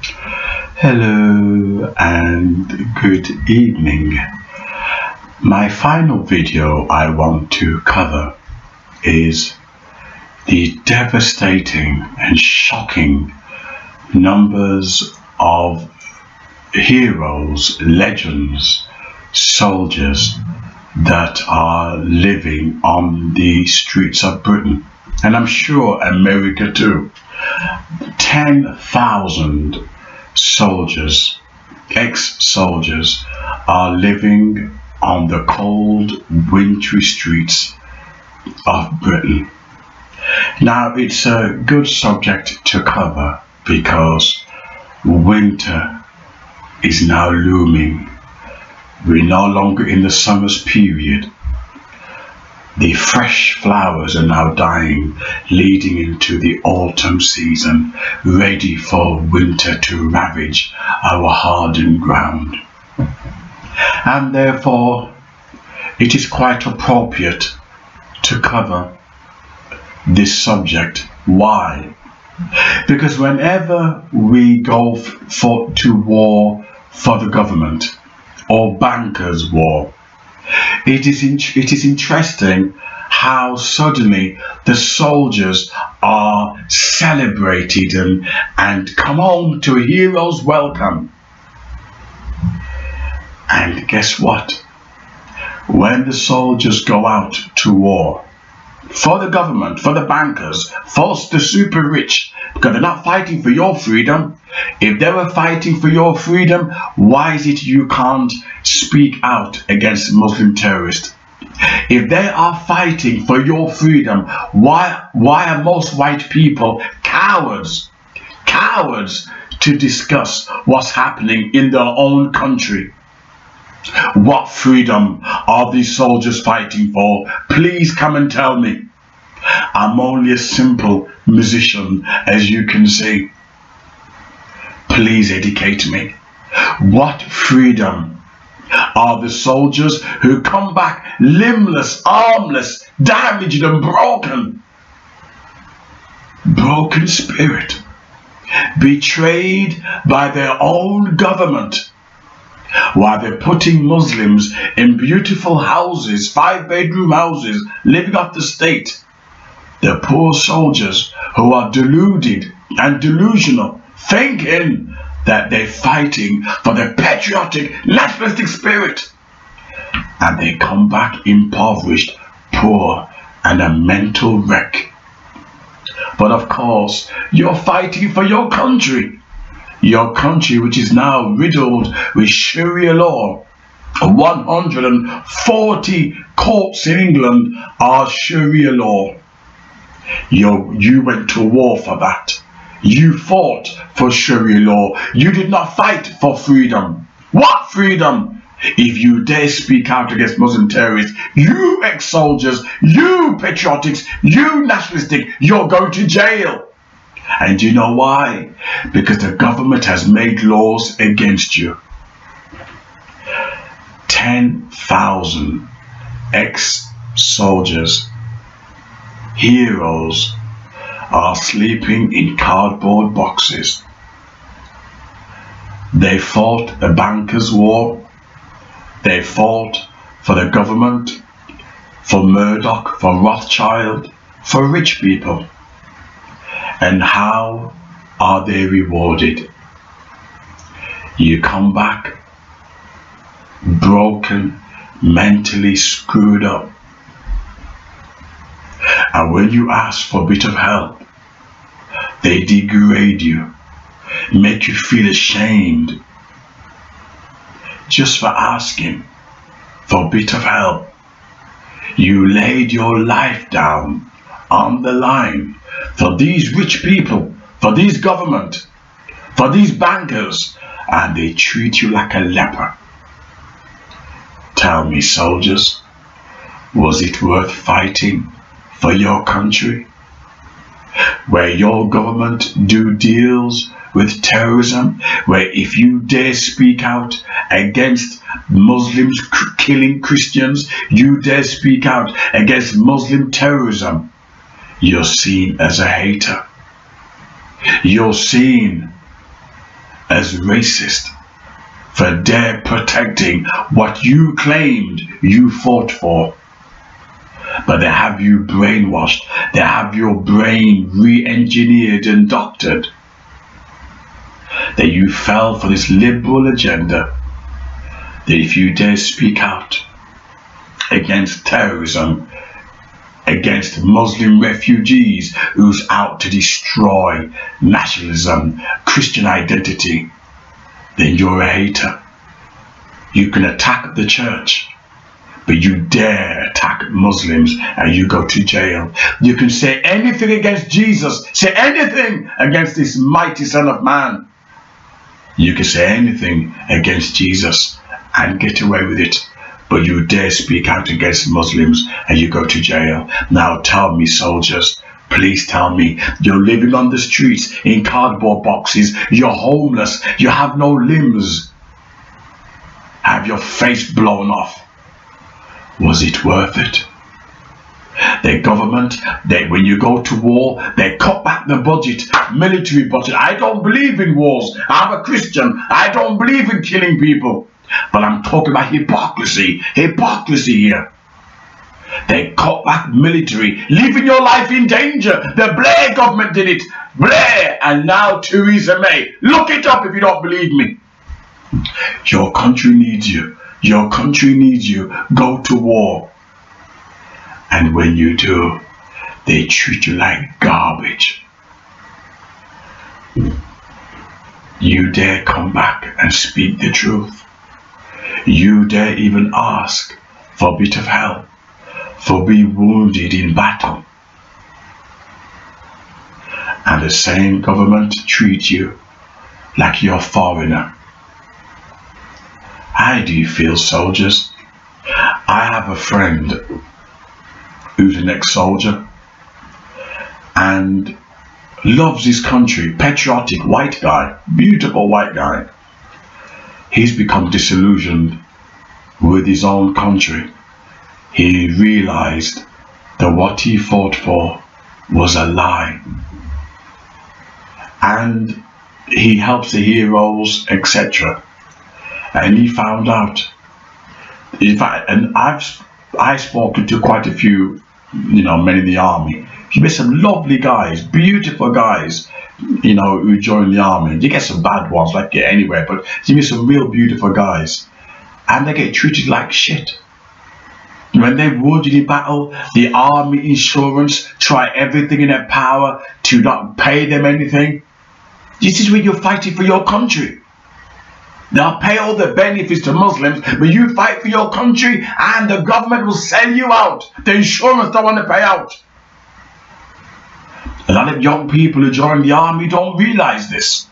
Hello and good evening. My final video I want to cover is the devastating and shocking numbers of heroes, legends, soldiers that are living on the streets of Britain, and I'm sure America too. 10,000 soldiers, ex-soldiers, are living on the cold, wintry streets of Britain. Now, it's a good subject to cover because winter is now looming. We're no longer in the summer's period. The fresh flowers are now dying, leading into the autumn season, ready for winter to ravage our hardened ground. And therefore, it is quite appropriate to cover this subject. Why? Because whenever we go to war for the government, or bankers' war, it is interesting how suddenly the soldiers are celebrated and come home to a hero's welcome. And guess what? When the soldiers go out to war for the government, for the bankers, for the super rich, because they're not fighting for your freedom. If they were fighting for your freedom, why is it you can't speak out against Muslim terrorists? If they are fighting for your freedom, why are most white people cowards? Cowards to discuss what's happening in their own country. What freedom are these soldiers fighting for? Please come and tell me. I'm only a simple musician, as you can see. Please educate me. What freedom are the soldiers who come back limbless, armless, damaged and broken? Broken spirit, betrayed by their own government, while they're putting Muslims in beautiful houses, 5-bedroom houses, living off the state. The poor soldiers who are deluded and delusional, thinking that they're fighting for the patriotic, nationalistic spirit, and they come back impoverished, poor, and a mental wreck. But of course, you're fighting for your country which is now riddled with Sharia law. 140 courts in England are Sharia law. You went to war for that. You fought for Sharia law. You did not fight for freedom. What freedom? If you dare speak out against Muslim terrorists, you ex-soldiers, you patriotics, you nationalistic, you're going to jail. And you know why? Because the government has made laws against you. 10,000 ex-soldiers, heroes, are sleeping in cardboard boxes. They fought the bankers' war. They fought for the government, for Murdoch, for Rothschild, for rich people. And how are they rewarded? You come back broken, mentally screwed up. And when you ask for a bit of help, they degrade you, make you feel ashamed just for asking for a bit of help. You laid your life down on the line for these rich people, for these government, for these bankers, and they treat you like a leper. Tell me, soldiers, was it worth fighting for your country, where your government do deals with terrorism, where if you dare speak out against Muslims killing Christians, you dare speak out against Muslim terrorism, you're seen as a hater. You're seen as racist for dare protecting what you claimed you fought for. But they have you brainwashed. They have your brain re-engineered and doctored. That you fell for this liberal agenda. That if you dare speak out against terrorism, against Muslim refugees who's out to destroy nationalism, Christian identity, then you're a hater. You can attack the church, but you dare attack Muslims and you go to jail. You can say anything against Jesus, say anything against this mighty Son of Man. You can say anything against Jesus and get away with it. But you dare speak out against Muslims and you go to jail. Now tell me, soldiers, please tell me, you're living on the streets in cardboard boxes, you're homeless, you have no limbs, have your face blown off. Was it worth it? The government, when you go to war, they cut back the budget, military budget. I don't believe in wars. I'm a Christian. I don't believe in killing people. But I'm talking about hypocrisy here. They cut back military, leaving your life in danger. The Blair government did it. Blair, and now Theresa May. Look it up if you don't believe me. Your country needs you. Your country needs you. Go to war. And when you do, they treat you like garbage. You dare come back and speak the truth. You dare even ask for a bit of help, for being wounded in battle. And the same government treats you like you're a foreigner. How do you feel, soldiers? I have a friend who's an ex-soldier and loves his country, patriotic white guy, beautiful white guy. He's become disillusioned with his own country. He realized that what he fought for was a lie. And he helps the heroes, etc. And he found out. In fact, and I've spoken to quite a few, men in the army. You met some lovely guys, beautiful guys, who join the army. You get some bad ones, like get anywhere, but you meet some real beautiful guys, and they get treated like shit. When they're wounded in battle, the army insurance try everything in their power to not pay them anything. This is when you're fighting for your country. They'll pay all the benefits to Muslims, but you fight for your country and the government will sell you out. The insurance don't want to pay out. A lot of young people who join the army don't realize this.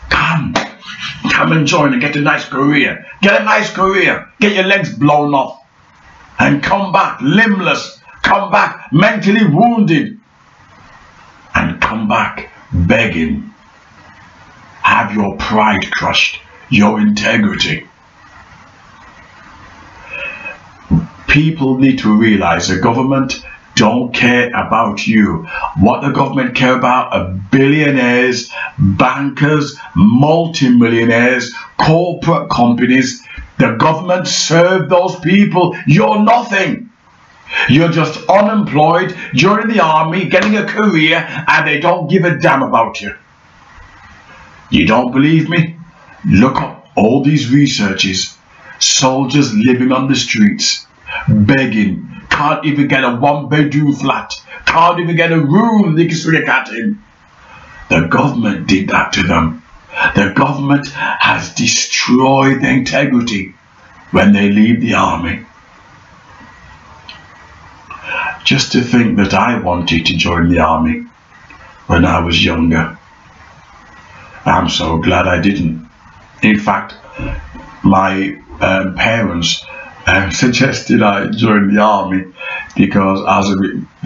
Come and join and get a nice career. Get a nice career. Get your legs blown off. And come back limbless. Come back mentally wounded. And come back begging. Have your pride crushed. Your integrity. People need to realize the government don't care about you. What the government care about are billionaires, bankers, multimillionaires, corporate companies. The government serve those people. You're nothing. You're just unemployed, joining the army, getting a career, and they don't give a damn about you. You don't believe me? Look up all these researches. Soldiers living on the streets, begging, can't even get a one-bedroom flat, can't even get a room they can swing a cat in. The government did that to them. The government has destroyed their integrity when they leave the army. Just to think that I wanted to join the army when I was younger. I'm so glad I didn't. In fact, my parents suggested I join the army because I was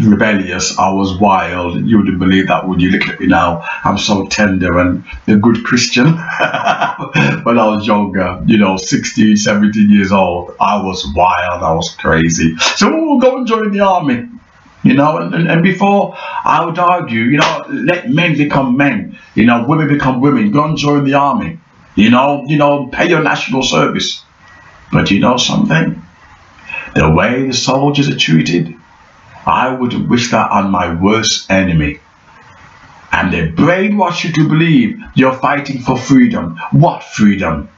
rebellious, I was wild. You wouldn't believe that, would you? Look at me now. I'm so tender and a good Christian. When I was younger, 16, 17 years old, I was wild, I was crazy. So go and join the army. You know, and before, I would argue, you know, let men become men, you know, women become women, go and join the army, you know, pay your national service. But you know something? The way the soldiers are treated, I would wish that on my worst enemy. And they brainwash you to believe you're fighting for freedom. What freedom?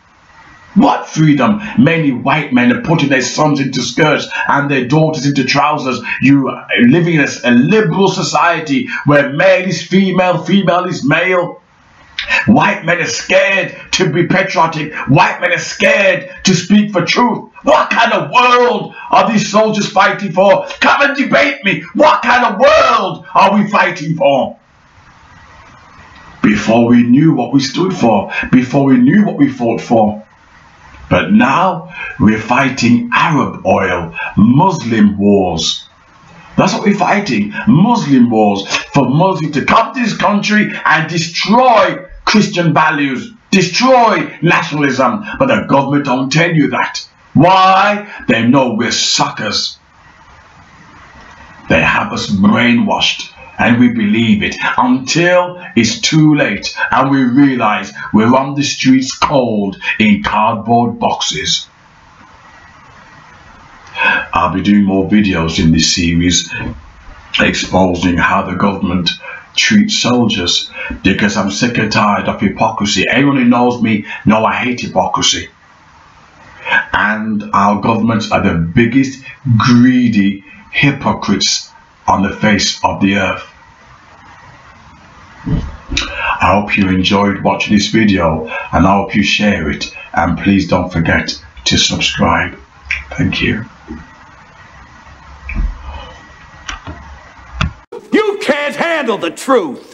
What freedom? Many white men are putting their sons into skirts and their daughters into trousers. You are living in a liberal society where male is female, female is male. White men are scared to be patriotic. White men are scared to speak for truth. What kind of world are these soldiers fighting for? Come and debate me. What kind of world are we fighting for? Before we knew what we stood for, before we knew what we fought for. But now we're fighting Arab oil, Muslim wars. That's what we're fighting, Muslim wars, for Muslims to come to this country and destroy Christian values, destroy nationalism. But the government don't tell you that. Why? They know we're suckers. They have us brainwashed. And we believe it until it's too late and we realize we're on the streets cold in cardboard boxes. I'll be doing more videos in this series exposing how the government treats soldiers, because I'm sick and tired of hypocrisy. Anyone who knows me knows I hate hypocrisy. And our governments are the biggest greedy hypocrites on the face of the earth. I hope you enjoyed watching this video and I hope you share it, and please don't forget to subscribe. Thank you. You can't handle the truth.